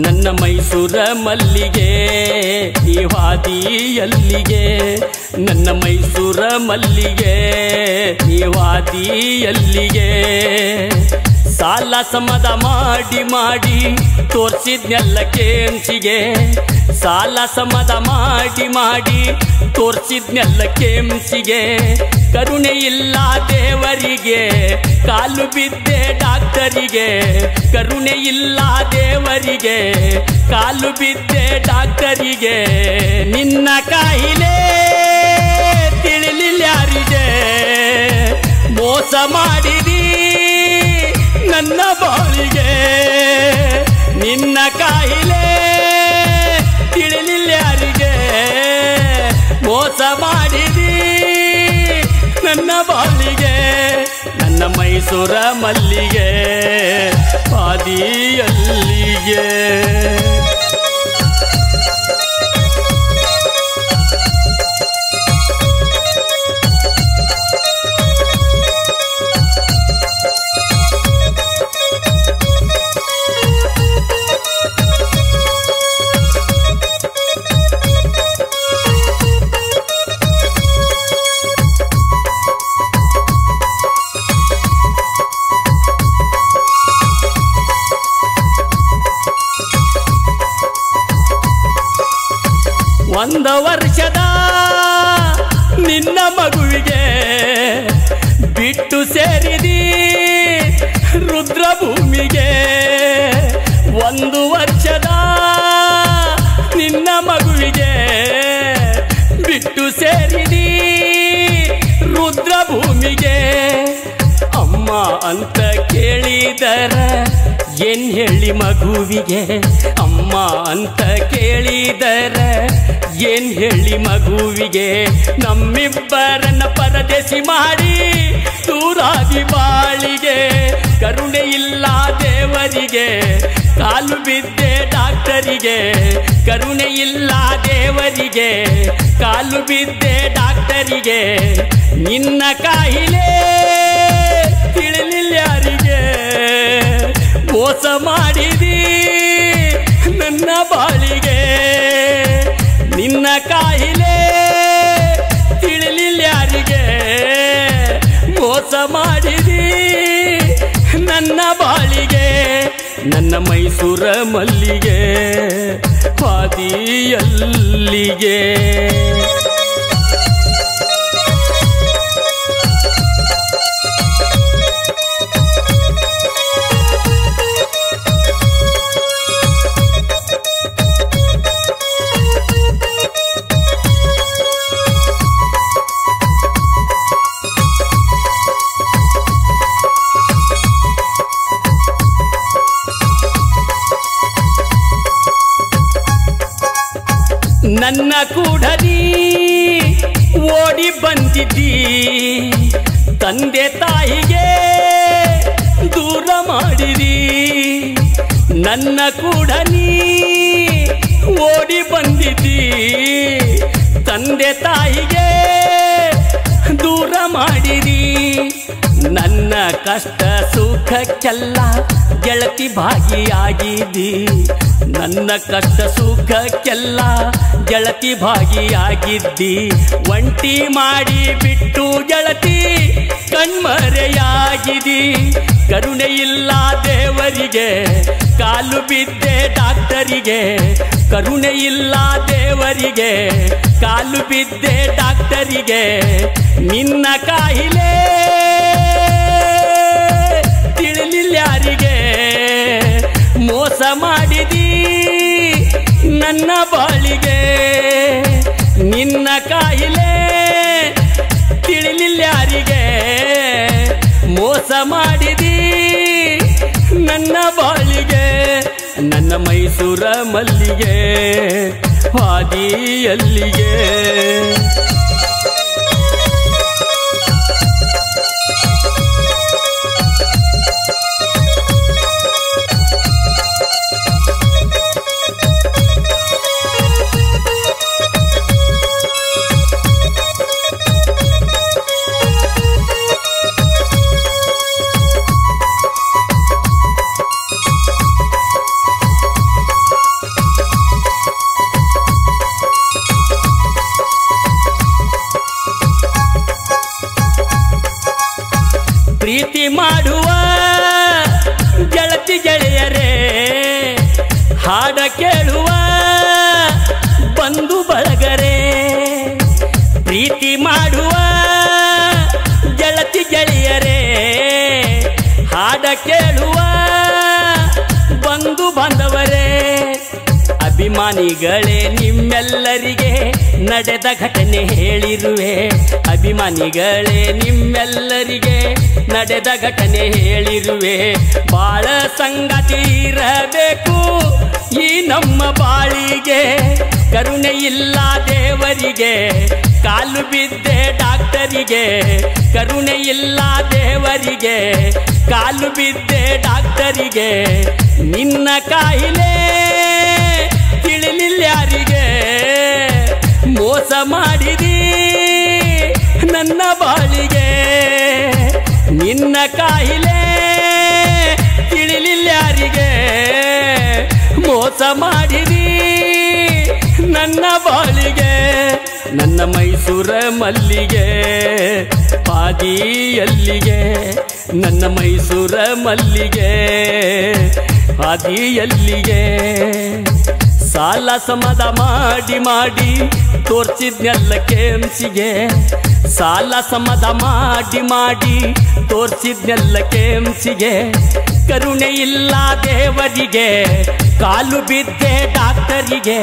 ನನ್ನ ಮೈಸೂರ ಮಲ್ಲಿಗೆ ಈ ವಾದಿಯಲ್ಲಿಗೆ, ನನ್ನ ಮೈಸೂರ ಮಲ್ಲಿಗೆ ಈ ವಾದಿಯಲ್ಲಿಗೆ, ಸಾಲ ಸಮದ ಮಾಡಿ ಮಾಡಿ ತೋರ್ಸಿದ್ನೆಲ್ಲ ಕೇಮ್ಸಿಗೆ, ಸಾಲ ಸಮದ ಮಾಡಿ ಮಾಡಿ ತೋರ್ಸಿದ್ನೆಲ್ಲ ಕೇಮ್ಸಿಗೆ, ಕರುಣೆ ಇಲ್ಲ ದೇವರಿಗೆ ಕಾಲು ಬಿದ್ದೆ ಡಾಕ್ಟರಿಗೆ, ಕರುಣೆ ಇಲ್ಲ ದೇವರಿಗೆ ಕಾಲು ಬಿದ್ದೆ ಡಾಕ್ಟರಿಗೆ, ನಿನ್ನ ಕಾಯಿಲೆ ತಿಳಿಲಿಲ್ಲ ಯಾರಿಗೆ, ಮೋಸ ಮಾಡಿದಿ ನನ್ನ ಬಾಳಿಗೆ, ನಿನ್ನ ಕಾಯಿಲೆ ತಿಳಿಲಿಲ್ಲ ಯಾರಿಗೆ, ಮೋಸ ಮಾಡಿದಿ ನನ್ನ ಬಾಳಿಗೆ, ನನ್ನ ಮೈಸೂರ ಮಲ್ಲಿಗೆ ಪಾದಿಯಲ್ಲಿಗೆ. ಒಂದು ವರ್ಷದ ನಿನ್ನ ಮಗುವಿಗೆ ಬಿಟ್ಟು ಸೇರಿದಿ ರುದ್ರಭೂಮಿಗೆ, ಒಂದು ವರ್ಷದ ನಿನ್ನ ಮಗುವಿಗೆ ಬಿಟ್ಟು ಸೇರಿದಿ ರುದ್ರಭೂಮಿಗೆ, ಅಮ್ಮ ಅಂತ ಕೇಳಿದರ ಏನ್ ಹೇಳಿ ಮಗುವಿಗೆ, ಅಮ್ಮ ಅಂತ ಕೇಳಿದರ ಏನ್ ಹೇಳಿ ಮಗುವಿಗೆ, ನಮ್ಮಿಬ್ಬರನ್ನ ಪರದೇಶಿ ಮಾಡಿ ದೂರಾದಿ ಬಾಳಿಗೆ, ಕರುಣೆ ಇಲ್ಲ ದೇವರಿಗೆ ಕಾಲು ಬಿದ್ದೆ ಡಾಕ್ಟರಿಗೆ, ಕರುಣೆ ಇಲ್ಲ ದೇವರಿಗೆ ಕಾಲು ಬಿದ್ದೆ ಡಾಕ್ಟರಿಗೆ, ನಿನ್ನ ಕಾಯಿಲೆ ತಿಳಿಲಿಲ್ಲ ಯಾರಿಗೆ, ಮೋಸ ಮಾಡಿದಿ ನನ್ನ ಬಾಳಿಗೆ, ನಿನ್ನ ಕಾಯಿಲೆ ತಿಳಿಲಿಲ್ಲ ಯಾರಿಗೆ, ಮೋಸ ಮಾಡಿದಿ ನನ್ನ ಬಾಳಿಗೆ, ನನ್ನ ಮೈಸೂರ ಮಲ್ಲಿಗೆ ಪಾದಿಯಲ್ಲಿಗೆ. ನನ್ನ ಕೂಡದಿ ಓಡಿ ಬಂದಿದ್ದಿ ತಂದೆ ತಾಯಿಗೆ ದೂರ ಮಾಡಿದಿ, ನನ್ನ ಕೂಡನಿ ಓಡಿ ಬಂದಿದ್ದಿ ತಂದೆ ತಾಯಿಗೆ ದೂರ ಮಾಡಿದಿ, ನನ್ನ ಕಷ್ಟ ಸುಖಕ್ಕೆಲ್ಲ ಗೆಳತಿ ಭಾಗಿಯಾಗಿದ್ದಿ, ನನ್ನ ಕಷ್ಟ ಸುಖಕ್ಕೆಲ್ಲ ಗೆಳತಿ ಭಾಗಿಯಾಗಿದ್ದಿ, ಒಂಟಿ ಮಾಡಿ ಬಿಟ್ಟು ಗೆಳತಿ ಕಣ್ಮರೆಯಾಗಿದಿ, ಕರುಣೆ ಇಲ್ಲ ದೇವರಿಗೆ ಕಾಲು ಬಿದ್ದೆ ಡಾಕ್ಟರಿಗೆ, ಕರುಣೆ ಇಲ್ಲ ದೇವರಿಗೆ ಕಾಲು ಬಿದ್ದೆ ಡಾಕ್ಟರಿಗೆ, ನಿನ್ನ ಕಾಯಿಲೆ ತಿಳಿಲಿಲ್ಲ ಯಾರಿಗೆ, ಮೋಸ ಮಾಡಿದಿ ನನ್ನ ಬಾಳಿಗೆ, ನಿನ್ನ ಕಾಯಿಲೆ ತಿಳಿಲಿಲ್ಲ ಯಾರಿಗೆ, ಮೋಸ ಮಾಡಿದಿ ನನ್ನ ಬಾಳಿಗೆ ನನ್ನ ಮೈಸೂರ ಮಲ್ಲಿಗೆ ಹಾದಿಯಲ್ಲಿಗೆ ಪ್ರೀತಿ ಮಾಡುವ ಗೆಳತಿ ಗೆಳೆಯರೇ ಹಾಡ ಕೇಳುವ ಬಂಧು ಬಳಗರೇ ಪ್ರೀತಿ ಮಾಡುವ ಗೆಳತಿ ಗೆಳೆಯರೇ ಹಾಡ ಕೇಳುವ ಬಂಧು ಬಾಂಧವರೇ ಅಭಿಮಾನಿಗಳೇ ನಿಮ್ಮೆಲ್ಲರಿಗೆ ನಡೆದ ಘಟನೆ ಹೇಳಿರುವೆ ಅಭಿಮಾನಿಗಳೇ ನಿಮ್ಮೆಲ್ಲರಿಗೆ ನಡೆದ ಘಟನೆ ಹೇಳಿರುವೆ ಬಾಳ ಸಂಗತಿ ಇರಬೇಕು ಈ ನಮ್ಮ ಬಾಳಿಗೆ ಕರುಣೆ ಇಲ್ಲ ದೇವರಿಗೆ ಕಾಲು ಬಿದ್ದೆ ಡಾಕ್ಟರಿಗೆ ಕರುಣೆ ಇಲ್ಲ ದೇವರಿಗೆ ಕಾಲು ಬಿದ್ದೆ ಡಾಕ್ಟರಿಗೆ ನಿನ್ನ ಕಾಯಿಲೆ ತಿಳಿಲಿಲ್ಲ ಯಾರಿಗೆ ಮೋಸ ಮಾಡಿದಿ ನನ್ನ ಬಾಳಿಗೆ ನಿನ್ನ ಕಾಯಿಲೆ ತಿಳಿಲಿಲ್ಲ ಯಾರಿಗೆ ಮೋಸ ಮಾಡಿದಿ ನನ್ನ ಬಾಳಿಗೆ ನನ್ನ ಮೈಸೂರ ಮಲ್ಲಿಗೆ ಹಾದಿಯಲ್ಲಿಗೆ ನನ್ನ ಮೈಸೂರ ಮಲ್ಲಿಗೆ ಹಾದಿಯಲ್ಲಿಗೆ ಸಾಲ ಸಮದ ಮಾಡಿ ಮಾಡಿ ತೋರ್ಸಿದ್ನೆಲ್ಲ ಕೆಂಸಿಗೆ ಸಾಲ ಸಮದ ಮಾಡಿ ಮಾಡಿ ತೋರ್ಸಿದ್ನೆಲ್ಲ ಕೆಂಸಿಗೆ ಕರುಣೆ ಇಲ್ಲ ದೇವರಿಗೆ ಕಾಲು ಬಿದ್ದೆ ಡಾಕ್ಟರಿಗೆ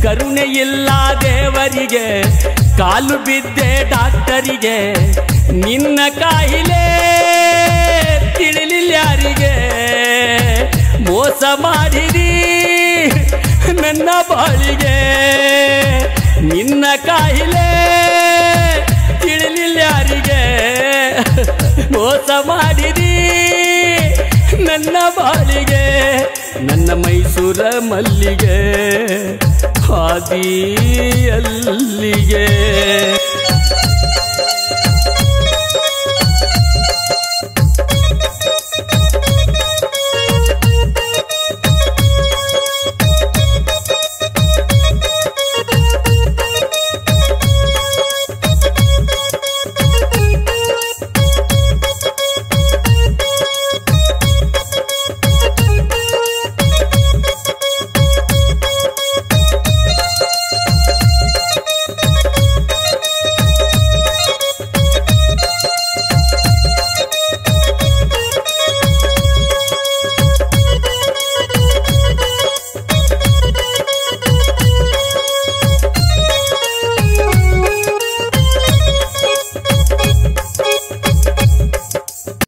ಕರುಣೆ ಇಲ್ಲ ದೇವರಿಗೆ ಕಾಲು ಬಿದ್ದೆ ಡಾಕ್ಟರಿಗೆ ನಿನ್ನ ಕಾಯಿಲೆ ತಿಳಿಲಿಲ್ಲ ಯಾರಿಗೆ ಮೋಸ ಮಾಡಿದಿ ನನ್ನ ಬಾಳಿಗೆ ನಿನ್ನ ಕಾಯಿಲೆ ತಿಳಿಲಿಲ್ಲ ಯಾರಿಗೆ ಮೋಸ ಮಾಡಿದಿ ನನ್ನ ಬಾಳಿಗೆ ನನ್ನ ಮೈಸೂರ ಮಲ್ಲಿಗೆ ಹಾದಿಯಲ್ಲಿಗೆ